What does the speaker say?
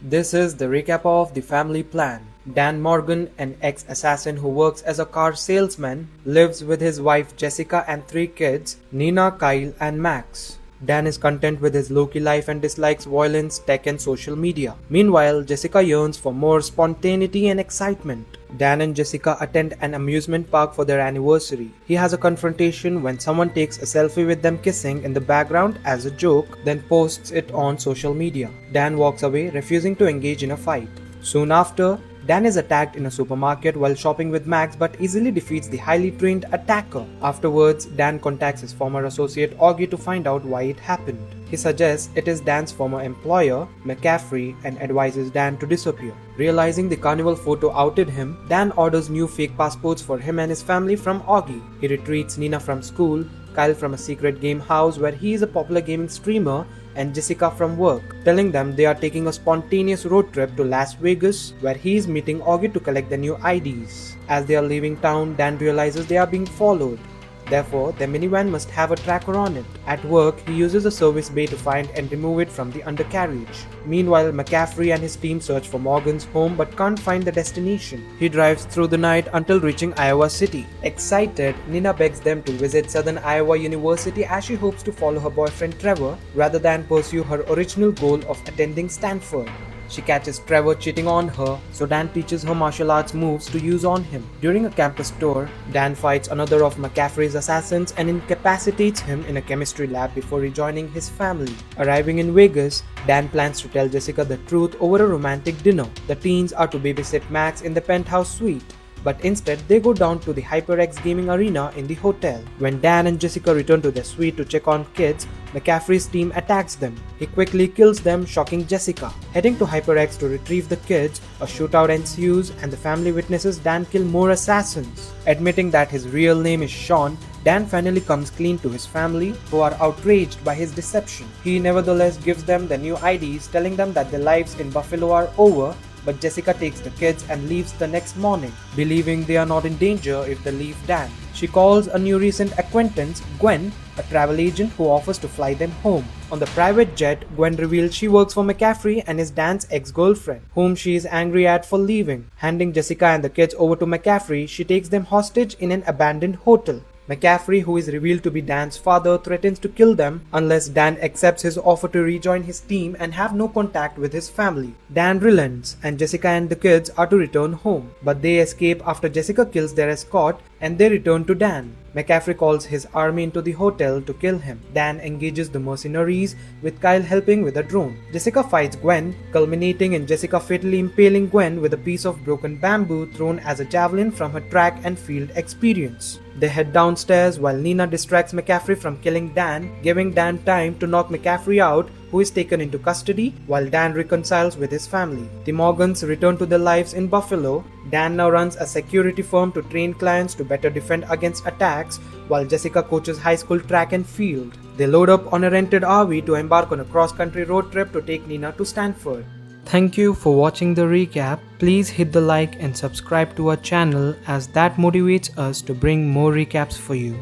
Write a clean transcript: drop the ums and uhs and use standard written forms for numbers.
This is the recap of the family plan. Dan Morgan, an ex-assassin who works as a car salesman, lives with his wife Jessica and 3 kids, Nina, Kyle and Max. Dan is content with his low-key life and dislikes violence, tech and social media. Meanwhile, Jessica yearns for more spontaneity and excitement. Dan and Jessica attend an amusement park for their anniversary. He has a confrontation when someone takes a selfie with them kissing in the background as a joke, then posts it on social media. Dan walks away, refusing to engage in a fight. Soon after, Dan is attacked in a supermarket while shopping with Max but easily defeats the highly trained attacker. Afterwards, Dan contacts his former associate Augie to find out why it happened. He suggests it is Dan's former employer, McCaffrey, and advises Dan to disappear. Realizing the carnival photo outed him, Dan orders new fake passports for him and his family from Augie. He retreats Nina from school, Kyle from a secret game house where he is a popular gaming streamer, and Jessica from work, telling them they are taking a spontaneous road trip to Las Vegas where he is meeting Augie to collect the new IDs. As they are leaving town, Dan realizes they are being followed. Therefore, their minivan must have a tracker on it. At work, he uses a service bay to find and remove it from the undercarriage. Meanwhile, McCaffrey and his team search for Morgan's home but can't find the destination. He drives through the night until reaching Iowa City. Excited, Nina begs them to visit Southern Iowa University as she hopes to follow her boyfriend Trevor rather than pursue her original goal of attending Stanford. She catches Trevor cheating on her, so Dan teaches her martial arts moves to use on him. During a campus tour, Dan fights another of McCaffrey's assassins and incapacitates him in a chemistry lab before rejoining his family. Arriving in Vegas, Dan plans to tell Jessica the truth over a romantic dinner. The teens are to babysit Max in the penthouse suite, but instead they go down to the HyperX gaming arena in the hotel. When Dan and Jessica return to their suite to check on kids, McCaffrey's team attacks them. He quickly kills them, shocking Jessica. Heading to HyperX to retrieve the kids, a shootout ensues and the family witnesses Dan kill more assassins. Admitting that his real name is Sean, Dan finally comes clean to his family, who are outraged by his deception. He nevertheless gives them the new IDs, telling them that their lives in Buffalo are over, but Jessica takes the kids and leaves the next morning, believing they are not in danger if they leave Dan. She calls a new recent acquaintance, Gwen, a travel agent who offers to fly them home. On the private jet, Gwen reveals she works for McCaffrey and is Dan's ex-girlfriend, whom she is angry at for leaving. Handing Jessica and the kids over to McCaffrey, she takes them hostage in an abandoned hotel. McCaffrey, who is revealed to be Dan's father, threatens to kill them unless Dan accepts his offer to rejoin his team and have no contact with his family. Dan relents, and Jessica and the kids are to return home, but they escape after Jessica kills their escort and they return to Dan. McCaffrey calls his army into the hotel to kill him. Dan engages the mercenaries, with Kyle helping with a drone. Jessica fights Gwen, culminating in Jessica fatally impaling Gwen with a piece of broken bamboo thrown as a javelin from her track and field experience. They head downstairs while Nina distracts McCaffrey from killing Dan, giving Dan time to knock McCaffrey out, who is taken into custody while Dan reconciles with his family. The Morgans return to their lives in Buffalo. Dan now runs a security firm to train clients to better defend against attacks, while Jessica coaches high school track and field. They load up on a rented RV to embark on a cross-country road trip to take Nina to Stanford. Thank you for watching the recap. Please hit the like and subscribe to our channel as that motivates us to bring more recaps for you.